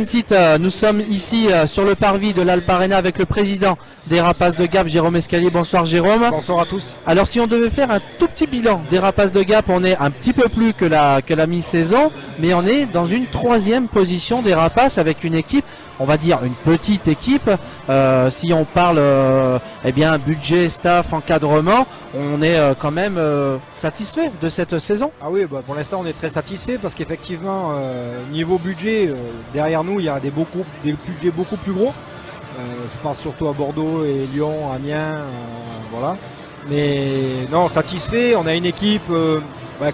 Site, nous sommes ici sur le parvis de l'Alp Arena avec le président des Rapaces de Gap, Jérôme Escalier. Bonsoir Jérôme. Bonsoir à tous. Alors si on devait faire un tout petit bilan des Rapaces de Gap, on est un petit peu plus que la mi-saison, mais on est dans une 3e position des Rapaces avec une équipe, on va dire une petite équipe. Si on parle eh bien budget, staff, encadrement, on est quand même satisfait de cette saison. Ah oui, bah pour l'instant on est très satisfait parce qu'effectivement niveau budget, derrière nous il y a des budgets beaucoup plus gros. Je pense surtout à Bordeaux et Lyon, Amiens, voilà. Mais non, satisfait. On a une équipe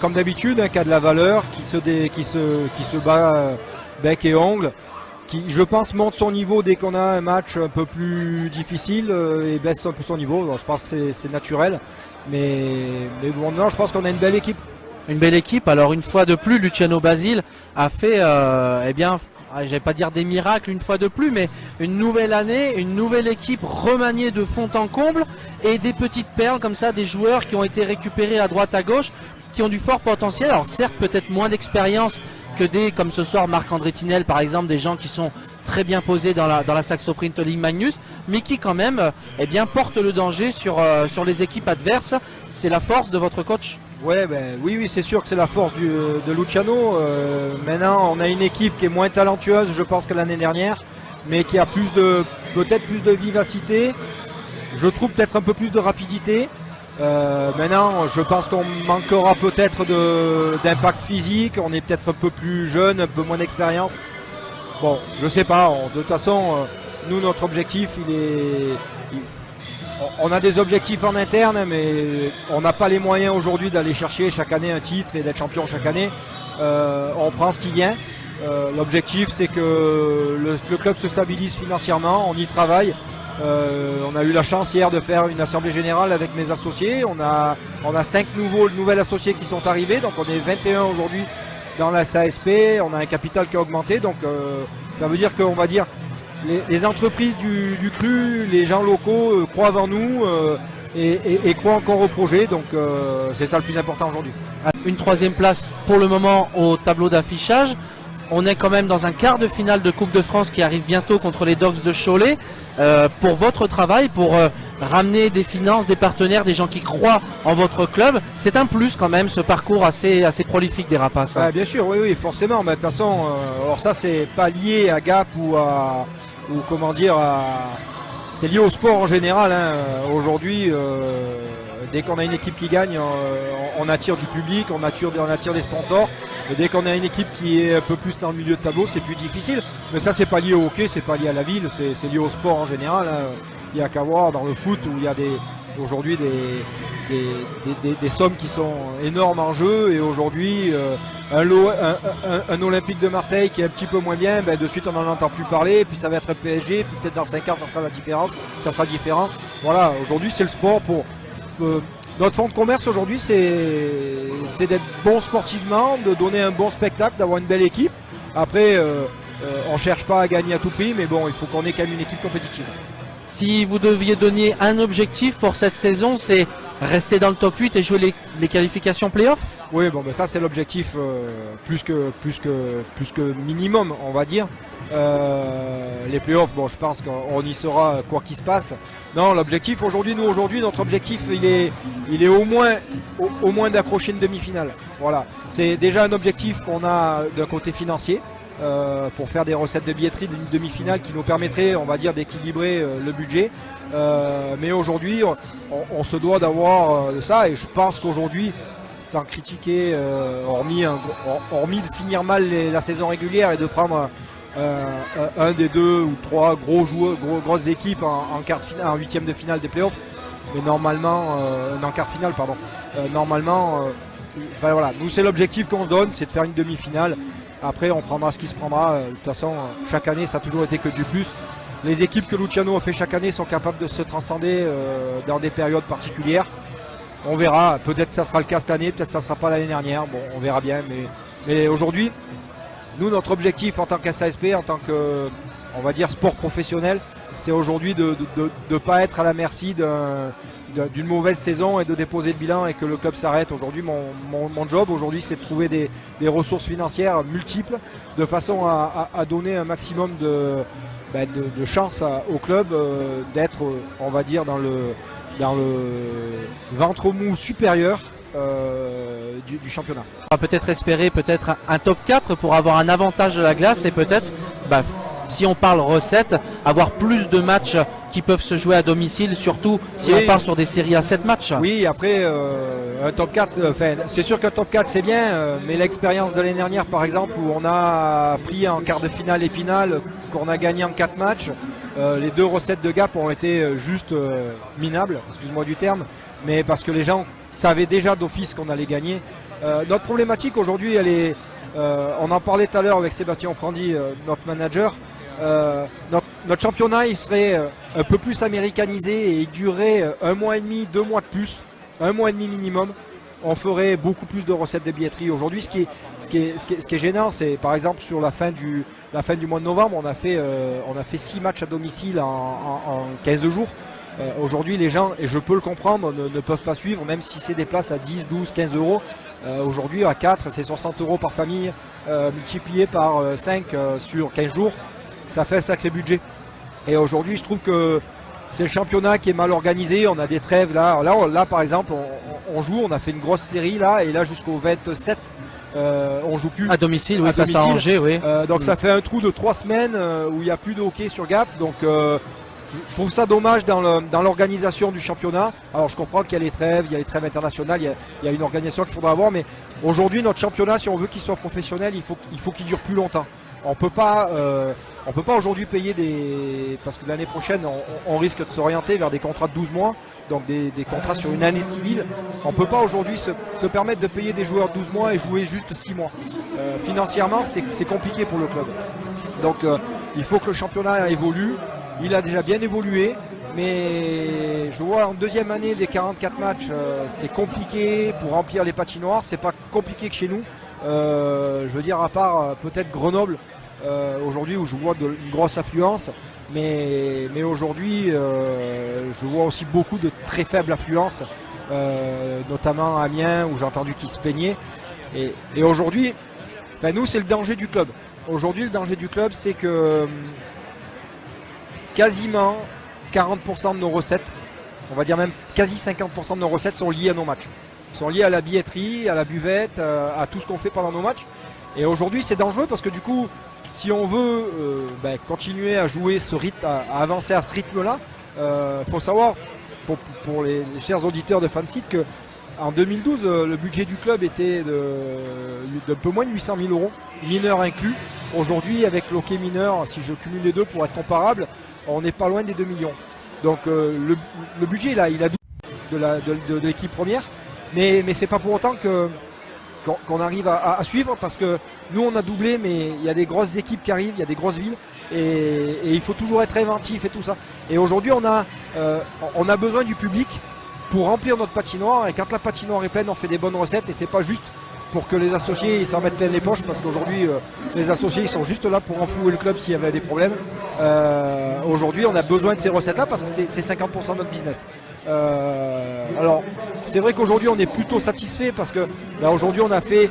comme d'habitude qui a de la valeur, qui se bat bec et ongle, qui je pense monte son niveau dès qu'on a un match un peu plus difficile et baisse un peu son niveau. Alors, je pense que c'est naturel. Mais bon, non, je pense qu'on a une belle équipe. Une belle équipe. Alors une fois de plus, Luciano Basile a fait eh bien, j'allais pas dire des miracles une fois de plus, mais une nouvelle année, une nouvelle équipe remaniée de fond en comble et des petites perles comme ça, des joueurs qui ont été récupérés à droite à gauche, qui ont du fort potentiel. Alors certes peut-être moins d'expérience que des, comme ce soir Marc-André Tinel par exemple, des gens qui sont très bien posés dans la Saxo Print League Magnus, mais qui quand même eh bien, portent le danger sur les équipes adverses. C'est la force de votre coach? Ouais, oui, c'est sûr que c'est la force de Luciano. Maintenant, on a une équipe qui est moins talentueuse, je pense, que l'année dernière, mais qui a peut-être plus de vivacité. Je trouve peut-être un peu plus de rapidité. Maintenant, je pense qu'on manquera peut-être d'impact physique. On est peut-être un peu plus jeune, un peu moins d'expérience. Bon, je sais pas. De toute façon, nous, notre objectif, on a des objectifs en interne, mais on n'a pas les moyens aujourd'hui d'aller chercher chaque année un titre et d'être champion chaque année. On prend ce qui vient. L'objectif, c'est que le club se stabilise financièrement. On y travaille. On a eu la chance hier de faire une assemblée générale avec mes associés. On a 5 nouvelles associés qui sont arrivés. Donc on est 21 aujourd'hui dans la SASP. On a un capital qui a augmenté. Donc ça veut dire qu'on va dire les entreprises du cru, les gens locaux croient en nous et croient encore au projet. Donc c'est ça le plus important aujourd'hui. Une 3e place pour le moment au tableau d'affichage. On est quand même dans un quart de finale de Coupe de France qui arrive bientôt contre les Dogs de Cholet. Pour votre travail, pour ramener des finances, des partenaires, des gens qui croient en votre club, c'est un plus quand même ce parcours assez prolifique des Rapaces. Bien sûr, oui, forcément. Mais de toute façon, alors ça c'est pas lié à Gap c'est lié au sport en général. Aujourd'hui, dès qu'on a une équipe qui gagne, on attire du public, on attire des sponsors. Et dès qu'on a une équipe qui est un peu plus dans le milieu de tableau, c'est plus difficile. Mais ça, c'est pas lié au hockey, c'est pas lié à la ville, c'est lié au sport en général. Il n'y a qu'à voir dans le foot où il y a aujourd'hui des sommes qui sont énormes en jeu. Et aujourd'hui, un Olympique de Marseille qui est un petit peu moins bien, de suite on n'en entend plus parler. Et puis ça va être un PSG, puis peut-être dans 5 ans ça sera la différence, ça sera différent. Voilà, aujourd'hui c'est le sport pour... Notre fonds de commerce aujourd'hui, c'est d'être bon sportivement, de donner un bon spectacle, d'avoir une belle équipe. Après, on ne cherche pas à gagner à tout prix, mais bon, il faut qu'on ait quand même une équipe compétitive. Si vous deviez donner un objectif pour cette saison, c'est rester dans le top 8 et jouer les qualifications play-off? Oui, ça c'est l'objectif plus que minimum, on va dire. Les playoffs, je pense qu'on y sera quoi qu'il se passe. Non, l'objectif aujourd'hui, notre objectif, il est au moins d'accrocher une demi-finale. Voilà, c'est déjà un objectif qu'on a d'un côté financier pour faire des recettes de billetterie d'une demi-finale qui nous permettrait, on va dire, d'équilibrer le budget. Mais aujourd'hui, on se doit d'avoir ça, et je pense qu'aujourd'hui, sans critiquer, hormis de finir mal la saison régulière et de prendre un des 2 ou 3 grosses équipes en 8e de finale des playoffs, mais normalement en quart de finale pardon. Voilà, nous c'est l'objectif qu'on se donne, c'est de faire une demi-finale. Après on prendra ce qui se prendra. De toute façon chaque année ça a toujours été que du plus. Les équipes que Luciano a fait chaque année sont capables de se transcender dans des périodes particulières. On verra, peut-être ça sera le cas cette année, peut-être ça ne sera pas l'année dernière, on verra bien, mais aujourd'hui nous, notre objectif en tant qu'SASP, en tant que, on va dire, sport professionnel, c'est aujourd'hui de ne pas être à la merci d'une mauvaise saison et de déposer le bilan et que le club s'arrête. Aujourd'hui, mon job aujourd'hui, c'est de trouver des ressources financières multiples de façon à donner un maximum de chance au club d'être, on va dire, dans le ventre mou supérieur du championnat. On va peut-être espérer un top 4 pour avoir un avantage de la glace et peut-être, si on parle recettes, avoir plus de matchs qui peuvent se jouer à domicile, surtout si on part sur des séries à 7 matchs. Oui, après un top 4, c'est sûr qu'un top 4 c'est bien, mais l'expérience de l'année dernière par exemple où on a pris en quart de finale Épinal, qu'on a gagné en 4 matchs, les 2 recettes de Gap ont été juste minables, excuse-moi du terme, mais parce que les gens savaient déjà d'office qu'on allait gagner. Notre problématique aujourd'hui, elle est, on en parlait tout à l'heure avec Sébastien Prandi, notre manager, notre championnat il serait un peu plus américanisé et il durerait 1 mois et demi, 2 mois de plus, 1 mois et demi minimum. On ferait beaucoup plus de recettes de billetterie. Aujourd'hui, ce qui est gênant, c'est par exemple sur la fin du mois de novembre, on a fait 6 matchs à domicile en 15 jours. Aujourd'hui, les gens, et je peux le comprendre, ne peuvent pas suivre, même si c'est des places à 10, 12, 15 euros. Aujourd'hui, à 4, c'est 60 euros par famille, multiplié par 5 sur 15 jours. Ça fait un sacré budget. Et aujourd'hui, je trouve que c'est le championnat qui est mal organisé. On a des trêves là. Là par exemple, on joue. On a fait une grosse série là. Et là, jusqu'au 27, on joue plus. À domicile, oui, face à Angers, oui. Donc ça fait un trou de 3 semaines où il n'y a plus de hockey sur Gap. Donc je trouve ça dommage dans l'organisation du championnat. Alors je comprends qu'il y a les trêves, il y a les trêves internationales, il y a une organisation qu'il faudra avoir. Mais aujourd'hui, notre championnat, si on veut qu'il soit professionnel, il faut qu'il dure plus longtemps. On peut pas aujourd'hui payer parce que l'année prochaine on risque de s'orienter vers des contrats de 12 mois, donc des contrats sur une année civile. On peut pas aujourd'hui se permettre de payer des joueurs 12 mois et jouer juste 6 mois. Financièrement, c'est compliqué pour le club. Donc il faut que le championnat évolue. Il a déjà bien évolué, mais je vois en deuxième année des 44 matchs, c'est compliqué pour remplir les patinoires. C'est pas compliqué que chez nous. Je veux dire, à part peut-être Grenoble aujourd'hui où je vois une grosse affluence, mais aujourd'hui je vois aussi beaucoup de très faible affluence, notamment à Amiens où j'ai entendu qu'ils se plaignaient. Et aujourd'hui, nous c'est le danger du club. Aujourd'hui le danger du club c'est que quasiment 40% de nos recettes, on va dire même quasi 50% de nos recettes sont liées à nos matchs. Sont liées à la billetterie, à la buvette, à tout ce qu'on fait pendant nos matchs. Et aujourd'hui c'est dangereux parce que du coup, si on veut continuer à jouer ce rythme, à avancer à ce rythme-là, faut savoir, pour les chers auditeurs de Fansite, que en 2012, le budget du club était d'un peu moins de 800 000 euros, mineurs inclus. Aujourd'hui, avec l'hockey mineur, si je cumule les deux pour être comparable, on n'est pas loin des 2 millions. Donc le budget, là, il a doublé de l'équipe première, mais c'est pas pour autant qu'on arrive à suivre, parce que nous on a doublé, mais il y a des grosses équipes qui arrivent, il y a des grosses villes, et il faut toujours être inventif et tout ça. Et aujourd'hui on a besoin du public pour remplir notre patinoire, et quand la patinoire est pleine, on fait des bonnes recettes, et c'est pas juste pour que les associés ils s'en mettent plein les poches, parce qu'aujourd'hui les associés ils sont juste là pour enflouer le club s'il y avait des problèmes. Aujourd'hui on a besoin de ces recettes là parce que c'est 50% de notre business. Alors c'est vrai qu'aujourd'hui on est plutôt satisfait parce que là aujourd'hui on a fait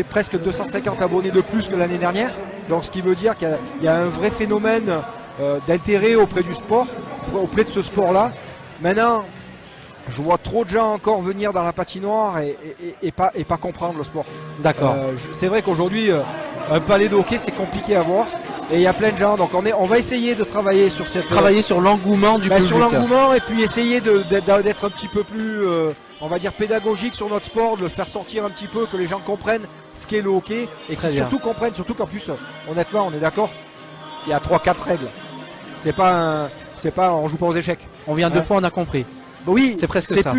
presque 250 abonnés de plus que l'année dernière, donc ce qui veut dire qu'il y a un vrai phénomène d'intérêt auprès du sport, auprès de ce sport là. Maintenant je vois trop de gens encore venir dans la patinoire et pas comprendre le sport. D'accord. C'est vrai qu'aujourd'hui, un palais de hockey, c'est compliqué à voir. Et il y a plein de gens. Donc on va essayer de travailler sur sur l'engouement du public. Sur l'engouement, et puis essayer d'être un petit peu plus, on va dire, pédagogique sur notre sport, de le faire sortir un petit peu, que les gens comprennent ce qu'est le hockey. Et qu'ils surtout comprennent, surtout qu'en plus, honnêtement, on est d'accord, il y a 3-4 règles. C'est pas on joue pas aux échecs. On vient 2 fois, on a compris. Oui, c'est presque ça.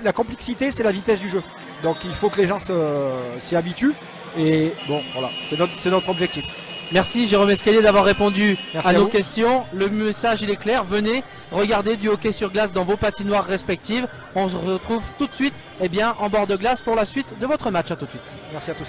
La complexité, c'est la vitesse du jeu. Donc il faut que les gens s'y habituent. Et bon, voilà, c'est notre objectif. Merci Jérôme Escalier d'avoir répondu à nos vous. questions. Le message il est clair, venez regarder du hockey sur glace dans vos patinoires respectives. On se retrouve tout de suite en bord de glace pour la suite de votre match. À tout de suite. Merci à tous.